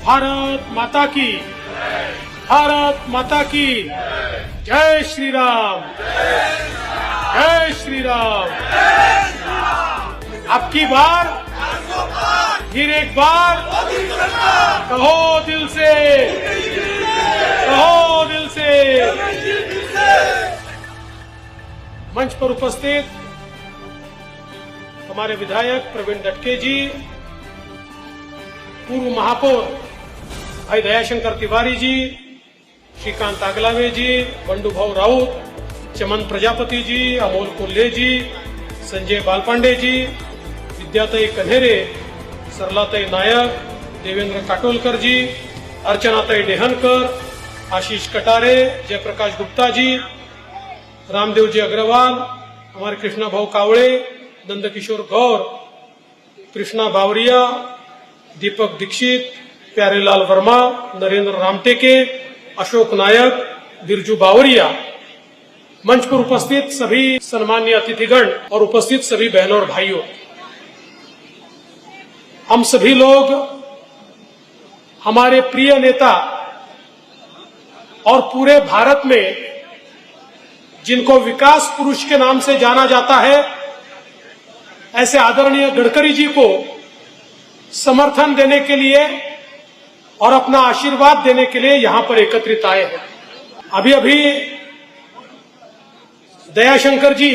भारत माता की, भारत माता की जय श्री राम, जय श्री राम। अब की बार फिर एक बार कहो दिल से, कहो दिल से। मंच पर उपस्थित हमारे विधायक प्रवीण दटके जी, पूर्व महापौर भाई दयाशंकर तिवारी जी, श्रीकांत आगलावे जी, बंडूभाऊ राउत, चमन प्रजापति जी, अमोल कोल्हे जी, संजय बालपांडे जी, विद्याताई कन्हेरे, सरलाताई नायक, देवेंद्र काटोलकर जी, अर्चनाताई डेहनकर, आशीष कटारे, जयप्रकाश गुप्ता जी, रामदेव जी अग्रवाल, हमारे कृष्णा भाऊ कावड़े, नंदकिशोर गौर, कृष्णा बावरिया, दीपक दीक्षित, प्यारेलाल वर्मा, नरेंद्र रामटेके, अशोक नायक, बिरजू बावरिया, मंच पर उपस्थित सभी सम्मानीय अतिथिगण और उपस्थित सभी बहनों और भाइयों, हम सभी लोग हमारे प्रिय नेता और पूरे भारत में जिनको विकास पुरुष के नाम से जाना जाता है, ऐसे आदरणीय गडकरी जी को समर्थन देने के लिए और अपना आशीर्वाद देने के लिए यहां पर एकत्रित आए हैं। अभी अभी दयाशंकर जी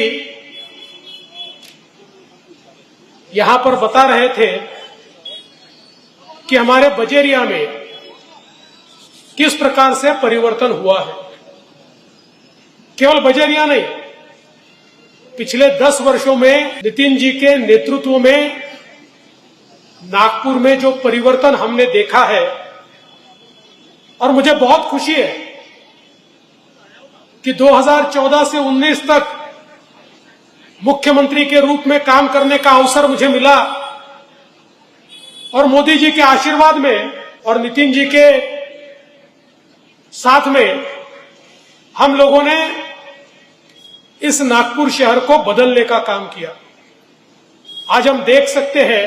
यहां पर बता रहे थे कि हमारे बजेरिया में किस प्रकार से परिवर्तन हुआ है। केवल बजेरिया नहीं, पिछले 10 वर्षों में नितिन जी के नेतृत्व में नागपुर में जो परिवर्तन हमने देखा है, और मुझे बहुत खुशी है कि 2014 से 19 तक मुख्यमंत्री के रूप में काम करने का अवसर मुझे मिला, और मोदी जी के आशीर्वाद में और नितिन जी के साथ में हम लोगों ने इस नागपुर शहर को बदलने का काम किया। आज हम देख सकते हैं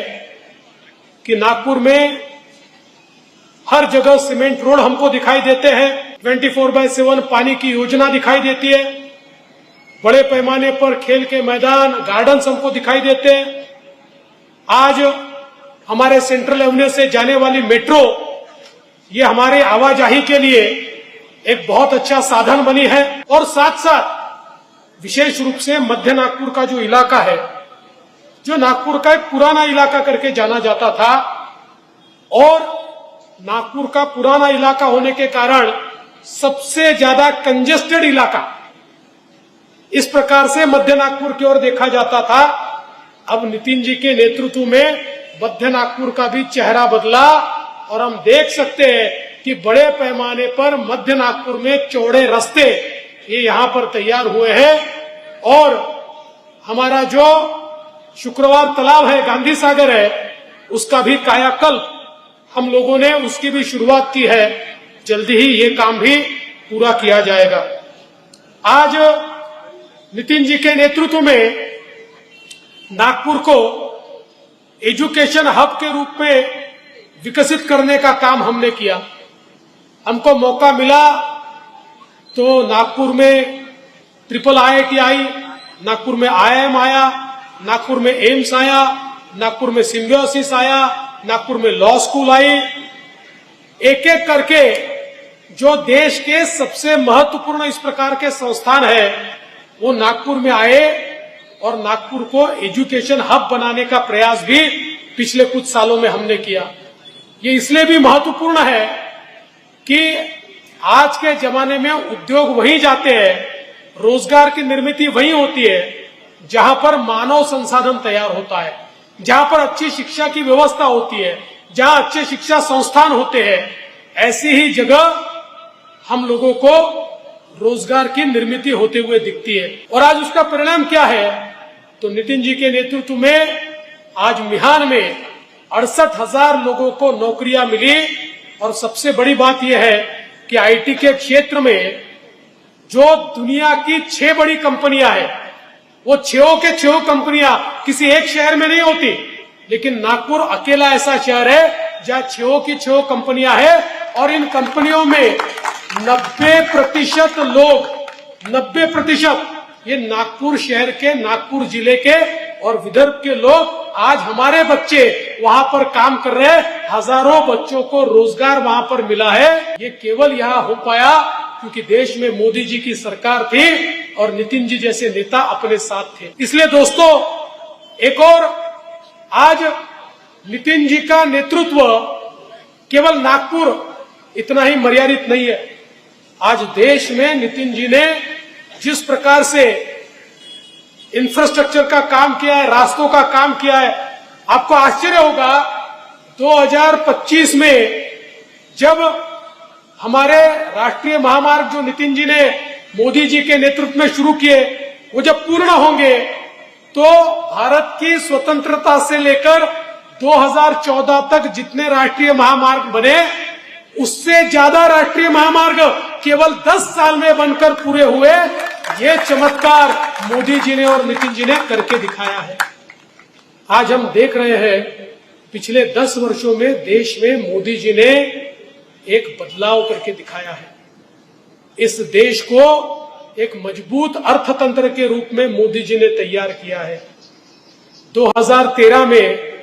कि नागपुर में हर जगह सीमेंट रोड हमको दिखाई देते हैं, 24/7 पानी की योजना दिखाई देती है, बड़े पैमाने पर खेल के मैदान, गार्डन्स हमको दिखाई देते हैं। आज हमारे सेंट्रल एवेन्यू से जाने वाली मेट्रो, ये हमारे आवाजाही के लिए एक बहुत अच्छा साधन बनी है। और साथ साथ विशेष रूप से मध्य नागपुर का जो इलाका है, जो नागपुर का एक पुराना इलाका करके जाना जाता था, और नागपुर का पुराना इलाका होने के कारण सबसे ज्यादा कंजेस्टेड इलाका इस प्रकार से मध्य नागपुर की ओर देखा जाता था। अब नितिन जी के नेतृत्व में मध्य नागपुर का भी चेहरा बदला, और हम देख सकते हैं कि बड़े पैमाने पर मध्य नागपुर में चौड़े रास्ते ये यहां पर तैयार हुए हैं। और हमारा जो शुक्रवार तालाब है, गांधी सागर है, उसका भी कायाकल्प हम लोगों ने उसकी भी शुरुआत की है। जल्दी ही ये काम भी पूरा किया जाएगा। आज नितिन जी के नेतृत्व में नागपुर को एजुकेशन हब के रूप में विकसित करने का काम हमने किया। हमको मौका मिला तो नागपुर में ट्रिपल IIT आई, नागपुर में IIM आया, नागपुर में एम्स आया, नागपुर में सिम्बियोसिस आया, नागपुर में लॉ स्कूल आई। एक एक करके जो देश के सबसे महत्वपूर्ण इस प्रकार के संस्थान है, वो नागपुर में आए, और नागपुर को एजुकेशन हब बनाने का प्रयास भी पिछले कुछ सालों में हमने किया। ये इसलिए भी महत्वपूर्ण है कि आज के जमाने में उद्योग वहीं जाते हैं, रोजगार की निर्मित वहीं होती है जहां पर मानव संसाधन तैयार होता है, जहां पर अच्छी शिक्षा की व्यवस्था होती है, जहां अच्छे शिक्षा संस्थान होते हैं। ऐसी ही जगह हम लोगों को रोजगार की निर्मित होते हुए दिखती है। और आज उसका परिणाम क्या है? तो नितिन जी के नेतृत्व में आज मिहान में 68,000 लोगों को नौकरियां मिली। और सबसे बड़ी बात यह है कि IT के क्षेत्र में जो दुनिया की 6 बड़ी कंपनियां हैं, वो 6 के 6 कंपनियां किसी एक शहर में नहीं होती, लेकिन नागपुर अकेला ऐसा शहर है जहां 6 की 6 कंपनियां हैं और इन कंपनियों में 90% लोग, 90% ये नागपुर शहर के, नागपुर जिले के और विदर्भ के लोग, आज हमारे बच्चे वहां पर काम कर रहे हैं। हजारों बच्चों को रोजगार वहां पर मिला है। ये केवल यहाँ हो पाया क्योंकि देश में मोदी जी की सरकार थी और नितिन जी जैसे नेता अपने साथ थे। इसलिए दोस्तों, एक और आज नितिन जी का नेतृत्व केवल नागपुर इतना ही मर्यादित नहीं है। आज देश में नितिन जी ने जिस प्रकार से इंफ्रास्ट्रक्चर का काम किया है, रास्तों का काम किया है, आपको आश्चर्य होगा 2025 में जब हमारे राष्ट्रीय महामार्ग जो नितिन जी ने मोदी जी के नेतृत्व में शुरू किए, वो जब पूर्ण होंगे तो भारत की स्वतंत्रता से लेकर 2014 तक जितने राष्ट्रीय महामार्ग बने, उससे ज्यादा राष्ट्रीय महामार्ग केवल 10 साल में बनकर पूरे हुए। ये चमत्कार मोदी जी ने और नितिन जी ने करके दिखाया है। आज हम देख रहे हैं पिछले 10 वर्षों में देश में मोदी जी ने एक बदलाव करके दिखाया है। इस देश को एक मजबूत अर्थतंत्र के रूप में मोदी जी ने तैयार किया है। 2013 में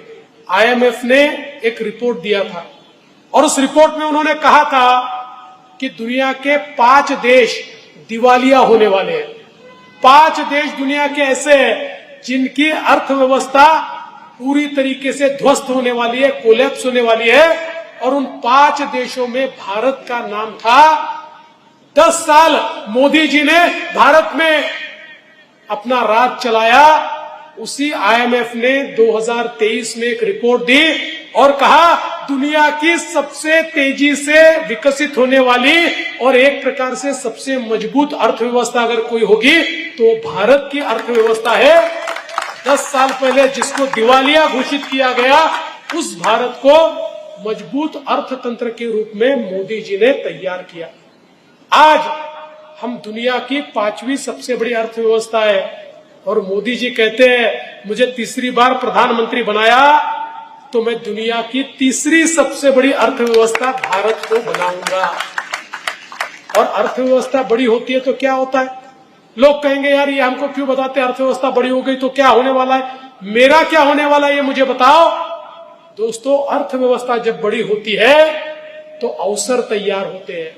IMF ने एक रिपोर्ट दिया था और उस रिपोर्ट में उन्होंने कहा था कि दुनिया के 5 देश दिवालिया होने वाले हैं। 5 देश दुनिया के ऐसे हैं जिनकी अर्थव्यवस्था पूरी तरीके से ध्वस्त होने वाली है, कोलैप्स होने वाली है, और उन 5 देशों में भारत का नाम था। 10 साल मोदी जी ने भारत में अपना राज चलाया। उसी IMF ने 2023 में एक रिपोर्ट दी और कहा दुनिया की सबसे तेजी से विकसित होने वाली और एक प्रकार से सबसे मजबूत अर्थव्यवस्था अगर कोई होगी तो भारत की अर्थव्यवस्था है। 10 साल पहले जिसको दिवालिया घोषित किया गया, उस भारत को मजबूत अर्थतंत्र के रूप में मोदी जी ने तैयार किया। आज हम दुनिया की 5वीं सबसे बड़ी अर्थव्यवस्था है और मोदी जी कहते हैं मुझे तीसरी बार प्रधानमंत्री बनाया तो मैं दुनिया की तीसरी सबसे बड़ी अर्थव्यवस्था भारत को बनाऊंगा। और अर्थव्यवस्था बड़ी होती है तो क्या होता है? लोग कहेंगे यार ये हमको क्यों बताते, अर्थव्यवस्था बड़ी हो गई तो क्या होने वाला है? मेरा क्या होने वाला है ये मुझे बताओ। दोस्तों, अर्थव्यवस्था जब बड़ी होती है तो अवसर तैयार होते हैं।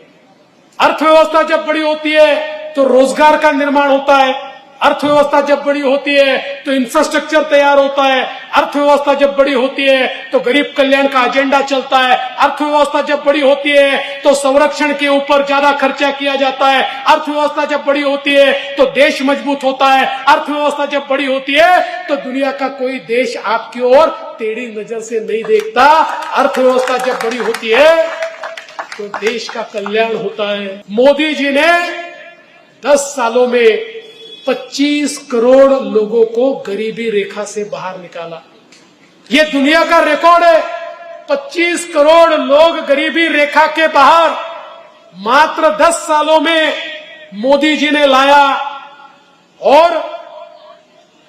अर्थव्यवस्था जब बड़ी होती है तो रोजगार का निर्माण होता है। अर्थव्यवस्था जब बड़ी होती है तो इंफ्रास्ट्रक्चर तैयार होता है। अर्थव्यवस्था जब बड़ी होती है तो गरीब कल्याण का एजेंडा चलता है। अर्थव्यवस्था जब बड़ी होती है तो संरक्षण के ऊपर ज्यादा खर्चा किया जाता है। अर्थव्यवस्था जब बड़ी होती है तो देश मजबूत होता है। अर्थव्यवस्था जब बड़ी होती है तो दुनिया का कोई देश आपकी ओर टेढ़ी नजर से नहीं देखता। अर्थव्यवस्था जब बड़ी होती है तो देश का कल्याण होता है। मोदी जी ने 10 सालों में 25 करोड़ लोगों को गरीबी रेखा से बाहर निकाला। ये दुनिया का रिकॉर्ड है। 25 करोड़ लोग गरीबी रेखा के बाहर मात्र 10 सालों में मोदी जी ने लाया। और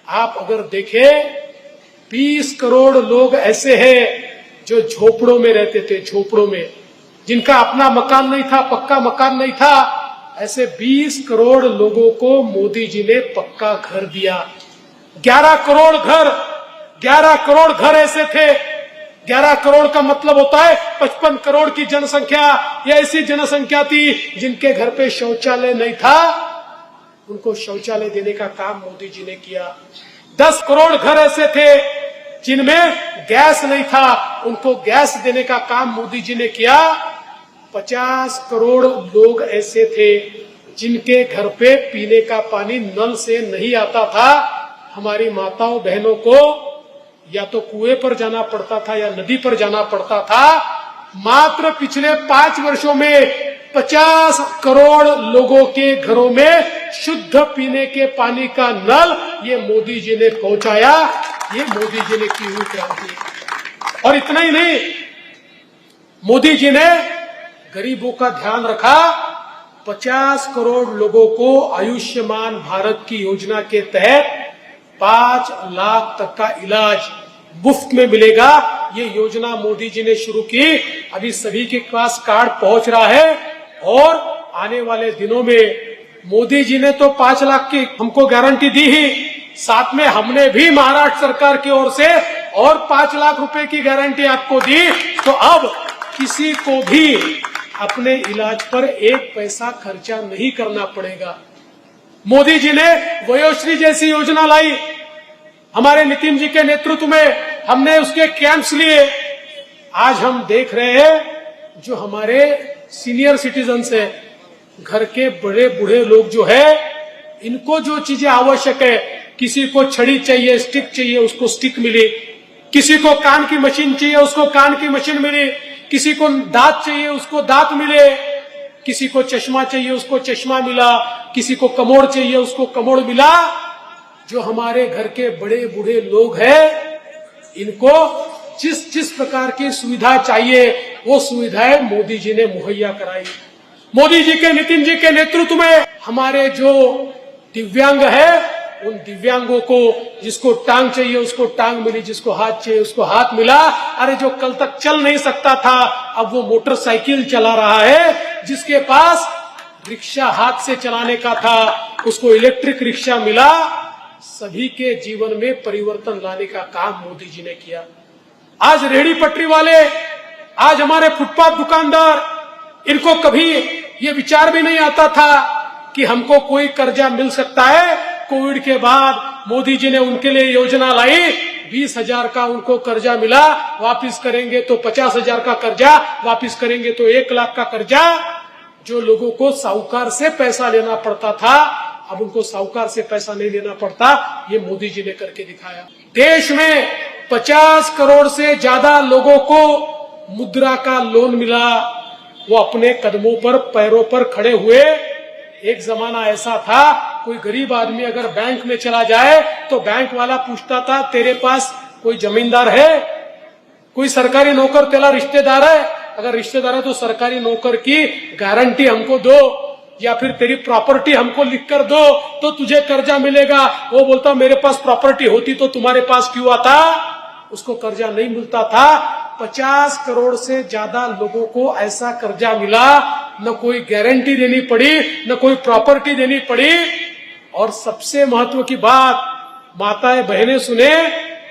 आप अगर देखें 20 करोड़ लोग ऐसे हैं जो झोपड़ों में रहते थे, झोपड़ों में, जिनका अपना मकान नहीं था, पक्का मकान नहीं था। ऐसे 20 करोड़ लोगों को मोदी जी ने पक्का घर दिया। 11 करोड़ घर ऐसे थे। 11 करोड़ का मतलब होता है 55 करोड़ की जनसंख्या। ये ऐसी जनसंख्या थी जिनके घर पे शौचालय नहीं था, उनको शौचालय देने का काम मोदी जी ने किया। 10 करोड़ घर ऐसे थे जिनमें गैस नहीं था, उनको गैस देने का काम मोदी जी ने किया। 50 करोड़ लोग ऐसे थे जिनके घर पे पीने का पानी नल से नहीं आता था। हमारी माताओं बहनों को या तो कुएं पर जाना पड़ता था या नदी पर जाना पड़ता था। मात्र पिछले 5 वर्षों में 50 करोड़ लोगों के घरों में शुद्ध पीने के पानी का नल ये मोदी जी ने पहुंचाया। ये मोदी जी ने की हुई क्रांति। और इतना ही नहीं, मोदी जी ने गरीबों का ध्यान रखा। 50 करोड़ लोगों को आयुष्मान भारत की योजना के तहत 5 लाख तक का इलाज मुफ्त में मिलेगा। ये योजना मोदी जी ने शुरू की, अभी सभी के पास कार्ड पहुंच रहा है और आने वाले दिनों में मोदी जी ने तो 5 लाख की हमको गारंटी दी ही, साथ में हमने भी महाराष्ट्र सरकार की ओर से और 5 लाख रुपए की गारंटी आपको दी। तो अब किसी को भी अपने इलाज पर 1 पैसा खर्चा नहीं करना पड़ेगा। मोदी जी ने वयोश्री जैसी योजना लाई, हमारे नितिन जी के नेतृत्व में हमने उसके कैंप्स लिए। आज हम देख रहे हैं जो हमारे सीनियर सिटीजन्स है, घर के बड़े बूढ़े लोग जो है, इनको जो चीजें आवश्यक है, किसी को छड़ी चाहिए, स्टिक चाहिए, उसको स्टिक मिली, किसी को कान की मशीन चाहिए, उसको कान की मशीन मिली, किसी को दांत चाहिए, उसको दांत मिले, किसी को चश्मा चाहिए, उसको चश्मा मिला, किसी को कमोड़ चाहिए, उसको कमोड़ मिला। जो हमारे घर के बड़े बूढ़े लोग हैं, इनको जिस जिस प्रकार की सुविधा चाहिए वो सुविधाएं मोदी जी ने मुहैया कराई। मोदी जी के, नितिन जी के नेतृत्व में हमारे जो दिव्यांग है, उन दिव्यांगों को जिसको टांग चाहिए उसको टांग मिली, जिसको हाथ चाहिए उसको हाथ मिला। अरे जो कल तक चल नहीं सकता था अब वो मोटरसाइकिल चला रहा है, जिसके पास रिक्शा हाथ से चलाने का था उसको इलेक्ट्रिक रिक्शा मिला। सभी के जीवन में परिवर्तन लाने का काम मोदी जी ने किया। आज रेहड़ी पटरी वाले, आज हमारे फुटपाथ दुकानदार, इनको कभी ये विचार भी नहीं आता था कि हमको कोई कर्जा मिल सकता है। कोविड के बाद मोदी जी ने उनके लिए योजना लाई, 20,000 का उनको कर्जा मिला, वापिस करेंगे तो 50,000 का कर्जा, वापिस करेंगे तो 1 लाख का कर्जा। जो लोगों को साहूकार से पैसा लेना पड़ता था, अब उनको साहूकार से पैसा नहीं लेना पड़ता। ये मोदी जी ने करके दिखाया। देश में 50 करोड़ से ज्यादा लोगों को मुद्रा का लोन मिला, वो अपने कदमों पर, पैरों पर खड़े हुए। एक जमाना ऐसा था, कोई गरीब आदमी अगर बैंक में चला जाए तो बैंक वाला पूछता था तेरे पास कोई जमींदार है, कोई सरकारी नौकर तेरा रिश्तेदार है? अगर रिश्तेदार है तो सरकारी नौकर की गारंटी हमको दो, या फिर तेरी प्रॉपर्टी हमको लिख कर दो तो तुझे कर्जा मिलेगा। वो बोलता मेरे पास प्रॉपर्टी होती तो तुम्हारे पास क्यों आता? उसको कर्जा नहीं मिलता था। 50 करोड़ से ज्यादा लोगों को ऐसा कर्जा मिला, न कोई गारंटी देनी पड़ी, न कोई प्रॉपर्टी देनी पड़ी। और सबसे महत्व की बात, माताएं बहनें सुने,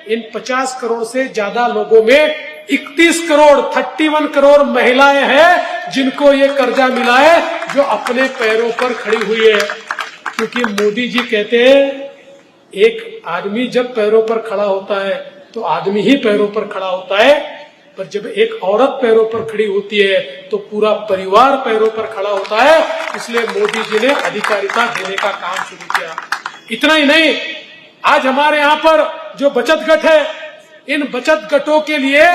इन 50 करोड़ से ज्यादा लोगों में 31 करोड़ 31 करोड़ महिलाएं हैं जिनको ये कर्जा मिला है, जो अपने पैरों पर खड़ी हुई है। क्योंकि मोदी जी कहते हैं एक आदमी जब पैरों पर खड़ा होता है तो आदमी ही पैरों पर खड़ा होता है, पर जब एक औरत पैरों पर खड़ी होती है तो पूरा परिवार पैरों पर खड़ा होता है। इसलिए मोदी जी ने अधिकारिता देने का काम शुरू किया। इतना ही नहीं, आज हमारे यहाँ पर जो बचत गट है, इन बचत गटों के लिए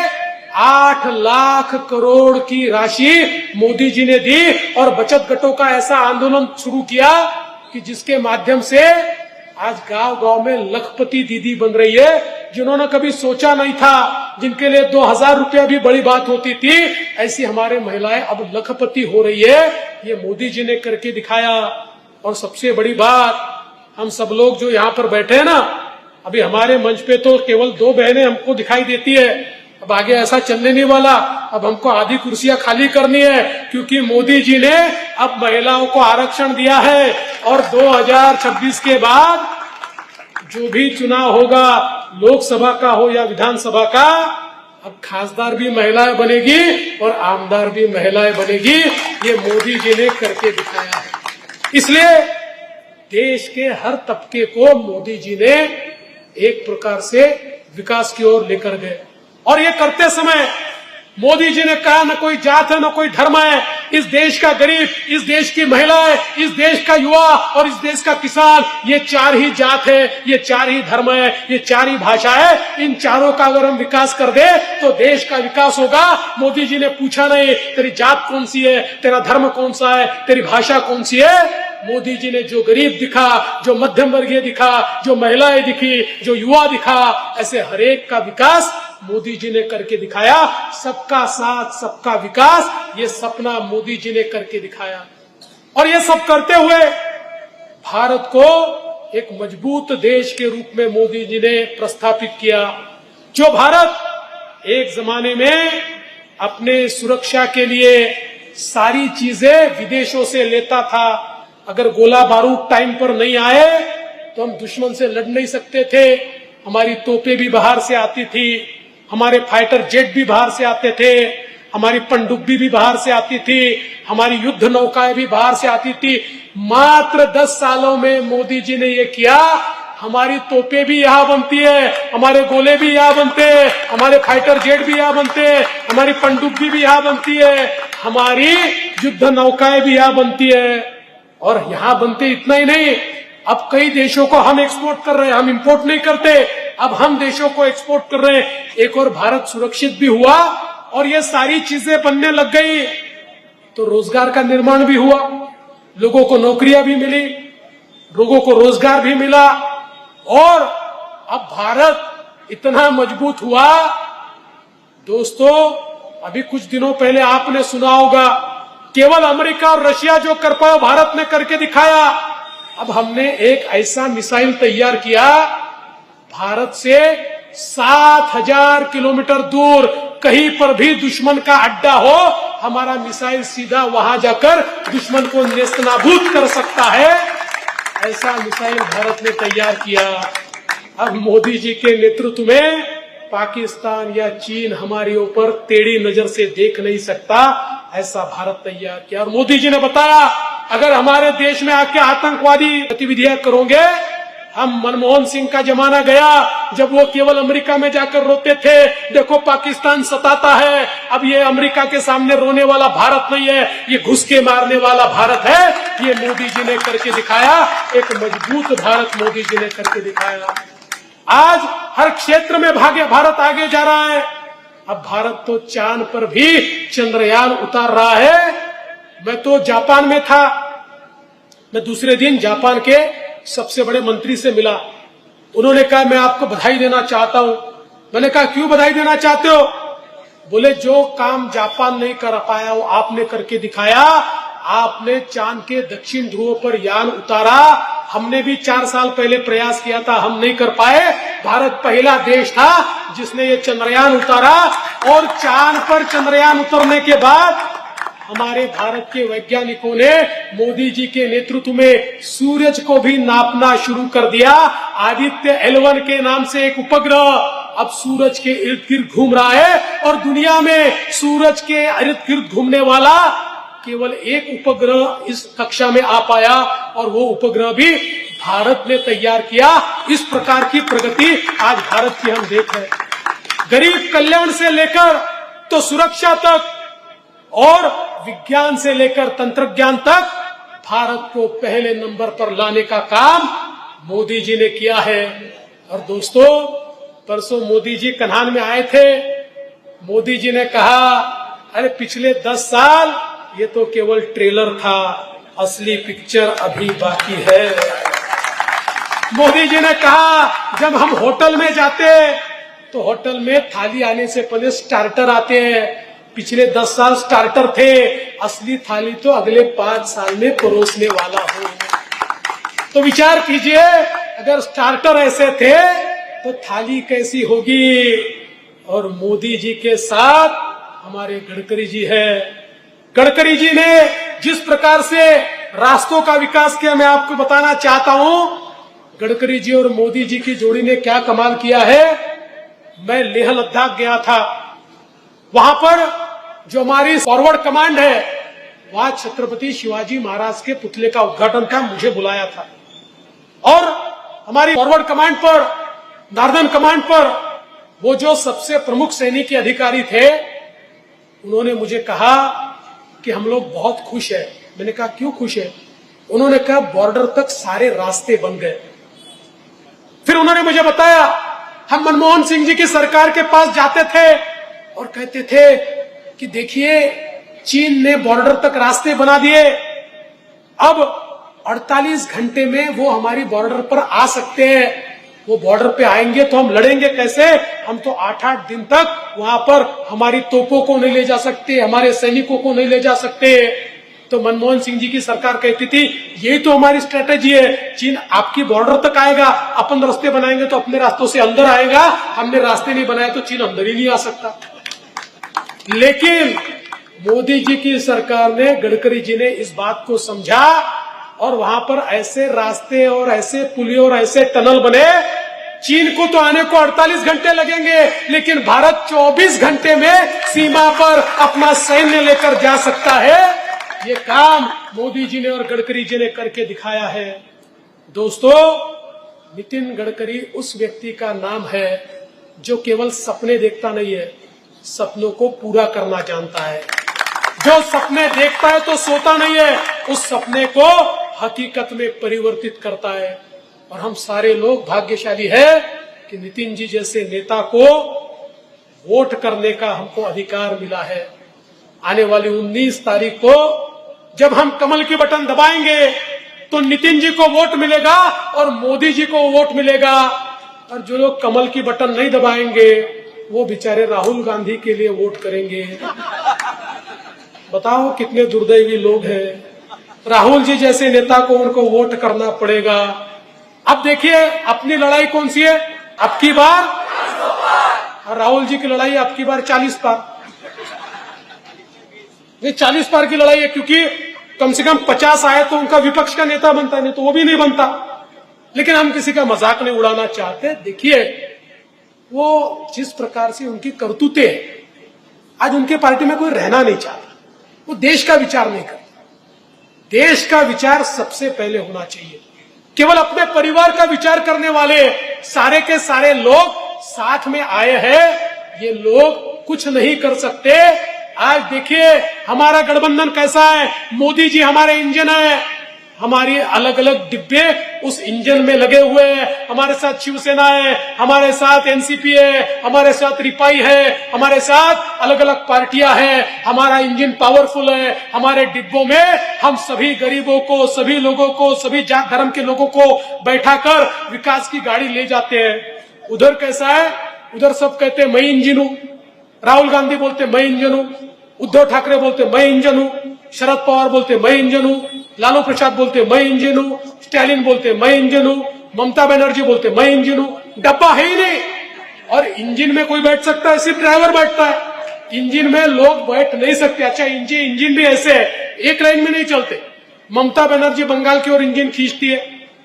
8 लाख करोड़ की राशि मोदी जी ने दी और बचत गटों का ऐसा आंदोलन शुरू किया कि जिसके माध्यम से आज गांव गांव में लखपति दीदी बन रही है, जिन्होंने कभी सोचा नहीं था, जिनके लिए 2000 रुपया भी बड़ी बात होती थी, ऐसी हमारे महिलाएं अब लखपति हो रही है। ये मोदी जी ने करके दिखाया। और सबसे बड़ी बात, हम सब लोग जो यहाँ पर बैठे हैं ना, अभी हमारे मंच पे तो केवल 2 बहनें हमको दिखाई देती है, अब आगे ऐसा चलने नहीं वाला। अब हमको आधी कुर्सियां खाली करनी है, क्योंकि मोदी जी ने अब महिलाओं को आरक्षण दिया है। और 2026 के बाद जो भी चुनाव होगा, लोकसभा का हो या विधानसभा का, अब खासदार भी महिलाएं बनेगी और आमदार भी महिलाएं बनेगी। ये मोदी जी ने करके दिखाया है। इसलिए देश के हर तबके को मोदी जी ने एक प्रकार से विकास की ओर लेकर गए। और ये करते समय मोदी जी ने कहा न कोई जात है, न कोई धर्म है, इस देश का गरीब, इस देश की महिलाएं, इस देश का युवा और इस देश का किसान, ये 4 ही जात है, ये 4 ही धर्म है, ये 4 ही भाषा है। इन चारों का अगर हम विकास कर दे तो देश का विकास होगा। मोदी जी ने पूछा नहीं तेरी जात कौन सी है, तेरा धर्म कौन सा है, तेरी भाषा कौन सी है। मोदी जी ने जो गरीब दिखा, जो मध्यम वर्गीय दिखा, जो महिलाएं दिखी, जो युवा दिखा, ऐसे हरेक का विकास मोदी जी ने करके दिखाया। सबका साथ, सबका विकास, ये सपना मोदी जी ने करके दिखाया। और ये सब करते हुए भारत को एक मजबूत देश के रूप में मोदी जी ने प्रस्थापित किया। जो भारत एक जमाने में अपने सुरक्षा के लिए सारी चीजें विदेशों से लेता था, अगर गोला बारूद टाइम पर नहीं आए तो हम दुश्मन से लड़ नहीं सकते थे, हमारी तोपें भी बाहर से आती थी, हमारे फाइटर जेट भी बाहर से आते थे, हमारी पनडुब्बी भी बाहर से आती थी, हमारी युद्ध नौकाएं भी बाहर से आती थी। मात्र 10 सालों में मोदी जी ने ये किया, हमारी तोपें भी यहां बनती है, हमारे गोले भी यहां बनते हैं, हमारे फाइटर जेट भी यहां बनते हैं, हमारी पनडुब्बी भी यहां बनती है, हमारी युद्ध नौकाएं भी यहां बनती है। और यहां बनते इतना ही नहीं, अब कई देशों को हम एक्सपोर्ट कर रहे हैं, हम इंपोर्ट नहीं करते, अब हम देशों को एक्सपोर्ट कर रहे हैं। एक और भारत सुरक्षित भी हुआ और ये सारी चीजें बनने लग गई तो रोजगार का निर्माण भी हुआ, लोगों को नौकरियां भी मिली, लोगों को रोजगार भी मिला और अब भारत इतना मजबूत हुआ। दोस्तों, अभी कुछ दिनों पहले आपने सुना होगा, केवल अमेरिका और रशिया जो कर पाया भारत ने करके दिखाया। अब हमने एक ऐसा मिसाइल तैयार किया, भारत से 7,000 किलोमीटर दूर कहीं पर भी दुश्मन का अड्डा हो, हमारा मिसाइल सीधा वहां जाकर दुश्मन को नेस्तनाबूद कर सकता है। ऐसा मिसाइल भारत ने तैयार किया। अब मोदी जी के नेतृत्व में पाकिस्तान या चीन हमारे ऊपर टेढ़ी नजर से देख नहीं सकता, ऐसा भारत तैयार किया। और मोदी जी ने बताया, अगर हमारे देश में आके आतंकवादी गतिविधियां करोगे, हम मनमोहन सिंह का जमाना गया जब वो केवल अमेरिका में जाकर रोते थे, देखो पाकिस्तान सताता है। अब ये अमेरिका के सामने रोने वाला भारत नहीं है, ये घुस के मारने वाला भारत है। ये मोदी जी ने करके दिखाया, एक मजबूत भारत मोदी जी ने करके दिखाया। आज हर क्षेत्र में भारत आगे जा रहा है। अब भारत तो चांद पर भी चंद्रयान उतार रहा है। मैं तो जापान में था, मैं दूसरे दिन जापान के सबसे बड़े मंत्री से मिला। उन्होंने कहा, मैं आपको बधाई देना चाहता हूं। मैंने कहा, क्यों बधाई देना चाहते हो? बोले, जो काम जापान नहीं कर पाया वो आपने करके दिखाया। आपने चांद के दक्षिण ध्रुव पर यान उतारा, हमने भी 4 साल पहले प्रयास किया था, हम नहीं कर पाए। भारत पहला देश था जिसने ये चंद्रयान उतारा और चांद पर चंद्रयान उतरने के बाद हमारे भारत के वैज्ञानिकों ने मोदी जी के नेतृत्व में सूरज को भी नापना शुरू कर दिया। आदित्य L1 के नाम से एक उपग्रह अब सूरज के इर्द गिर्द घूम रहा है और दुनिया में सूरज के इर्द गिर्द घूमने वाला केवल एक उपग्रह इस कक्षा में आ पाया और वो उपग्रह भी भारत ने तैयार किया। इस प्रकार की प्रगति आज भारत की हम देख रहे हैं। गरीब कल्याण से लेकर तो सुरक्षा तक और विज्ञान से लेकर तंत्रज्ञान तक भारत को पहले नंबर पर लाने का काम मोदी जी ने किया है। और दोस्तों, परसों मोदी जी कन्हान में आए थे। मोदी जी ने कहा, अरे पिछले 10 साल ये तो केवल ट्रेलर था, असली पिक्चर अभी बाकी है। मोदी जी ने कहा, जब हम होटल में जाते तो होटल में थाली आने से पहले स्टार्टर आते हैं, पिछले 10 साल स्टार्टर थे, असली थाली तो अगले 5 साल में परोसने वाला हो। तो विचार कीजिए, अगर स्टार्टर ऐसे थे तो थाली कैसी होगी। और मोदी जी के साथ हमारे गडकरी जी है। गडकरी जी ने जिस प्रकार से रास्तों का विकास किया, मैं आपको बताना चाहता हूं। गडकरी जी और मोदी जी की जोड़ी ने क्या कमाल किया है। मैं लेह लद्दाख गया था, वहां पर जो हमारी फॉरवर्ड कमांड है, वहां छत्रपति शिवाजी महाराज के पुतले का उद्घाटन था, मुझे बुलाया था। और हमारी फॉरवर्ड कमांड पर, नॉर्दर्न कमांड पर वो जो सबसे प्रमुख सैनिक अधिकारी थे, उन्होंने मुझे कहा कि हम लोग बहुत खुश है। मैंने कहा, क्यों खुश है? उन्होंने कहा, बॉर्डर तक सारे रास्ते बन गए। फिर उन्होंने मुझे बताया, हम मनमोहन सिंह जी की सरकार के पास जाते थे और कहते थे कि देखिए, चीन ने बॉर्डर तक रास्ते बना दिए, अब 48 घंटे में वो हमारी बॉर्डर पर आ सकते हैं। वो बॉर्डर पे आएंगे तो हम लड़ेंगे कैसे? हम तो 8-8 दिन तक वहां पर हमारी तोपों को नहीं ले जा सकते, हमारे सैनिकों को नहीं ले जा सकते। तो मनमोहन सिंह जी की सरकार कहती थी यही तो हमारी स्ट्रेटेजी है, चीन आपकी बॉर्डर तक आएगा, अपन रास्ते बनाएंगे तो अपने रास्तों से अंदर आएगा, हमने रास्ते नहीं बनाए तो चीन अंदर ही नहीं आ सकता। लेकिन मोदी जी की सरकार ने, गडकरी जी ने इस बात को समझा और वहां पर ऐसे रास्ते और ऐसे पुलिये और ऐसे टनल बने, चीन को तो आने को 48 घंटे लगेंगे, लेकिन भारत 24 घंटे में सीमा पर अपना सैन्य लेकर जा सकता है। ये काम मोदी जी ने और गडकरी जी ने करके दिखाया है। दोस्तों, नितिन गडकरी उस व्यक्ति का नाम है जो केवल सपने देखता नहीं है, सपनों को पूरा करना जानता है। जो सपने देखता है तो सोता नहीं है, उस सपने को हकीकत में परिवर्तित करता है। और हम सारे लोग भाग्यशाली है कि नितिन जी जैसे नेता को वोट करने का हमको अधिकार मिला है। आने वाली 19 तारीख को जब हम कमल की बटन दबाएंगे तो नितिन जी को वोट मिलेगा और मोदी जी को वोट मिलेगा। और जो लोग कमल की बटन नहीं दबाएंगे वो बेचारे राहुल गांधी के लिए वोट करेंगे। बताओ कितने दुर्दैवी लोग हैं। राहुल जी जैसे नेता को उनको वोट करना पड़ेगा। अब देखिए अपनी लड़ाई कौन सी है, अब की बार, और राहुल जी की लड़ाई अब की बार 40 पार। ये 40 पार की लड़ाई है, क्योंकि कम से कम 50 आए तो उनका विपक्ष का नेता बनता, नहीं तो वो भी नहीं बनता। लेकिन हम किसी का मजाक नहीं उड़ाना चाहते। देखिए वो जिस प्रकार से उनकी करतूतें हैं, आज उनके पार्टी में कोई रहना नहीं चाहता। वो देश का विचार नहीं करता। देश का विचार सबसे पहले होना चाहिए। केवल अपने परिवार का विचार करने वाले सारे के सारे लोग साथ में आए हैं। ये लोग कुछ नहीं कर सकते। आज देखिए हमारा गठबंधन कैसा है। मोदी जी हमारे इंजन है, हमारी अलग अलग डिब्बे उस इंजन में लगे हुए हैं। हमारे साथ शिवसेना है, हमारे साथ एनसीपी है, हमारे साथ रिपाई है, हमारे साथ अलग अलग पार्टियां हैं। हमारा इंजन पावरफुल है। हमारे डिब्बों में हम सभी गरीबों को, सभी लोगों को, सभी जात धर्म के लोगों को बैठाकर विकास की गाड़ी ले जाते हैं। उधर कैसा है, उधर सब कहते हैं मैं इंजन हूं। राहुल गांधी बोलते मैं इंजन हूं, उद्धव ठाकरे बोलते मैं इंजन हूं, शरद पवार बोलते मैं इंजन हूं, लालू प्रसाद बोलते मैं इंजन हूं, स्टालिन बोलते मैं इंजन हूं, ममता बनर्जी बोलते मैं इंजन हूं। डब्बा है ही नहीं। और इंजन में कोई बैठ सकता है, सिर्फ ड्राइवर बैठता है। इंजन में लोग बैठ नहीं सकते। अच्छा इंजन भी ऐसे है, एक लाइन में नहीं चलते। ममता बनर्जी बंगाल की ओर इंजन खींचती है,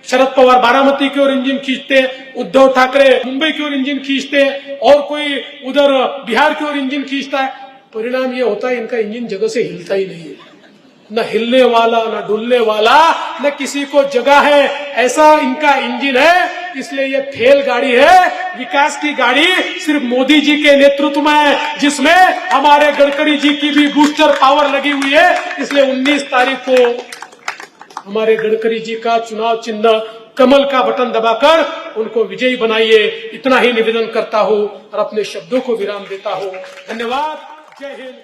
शरद पवार बारामती की ओर इंजन खींचते हैं, उद्धव ठाकरे मुंबई की ओर इंजन खींचते हैं, और कोई उधर बिहार की ओर इंजन खींचता है। परिणाम ये होता है इनका इंजन जगह से हिलता ही नहीं है, न हिलने वाला, न डुलने वाला, न किसी को जगह है। ऐसा इनका इंजन है, इसलिए ये फेल गाड़ी है। विकास की गाड़ी सिर्फ मोदी जी के नेतृत्व में है, जिसमें हमारे गडकरी जी की भी बूस्टर पावर लगी हुई है। इसलिए 19 तारीख को हमारे गडकरी जी का चुनाव चिन्ह कमल का बटन दबाकर उनको विजयी बनाइए। इतना ही निवेदन करता हूं और अपने शब्दों को विराम देता हूं। धन्यवाद। जय हिंद।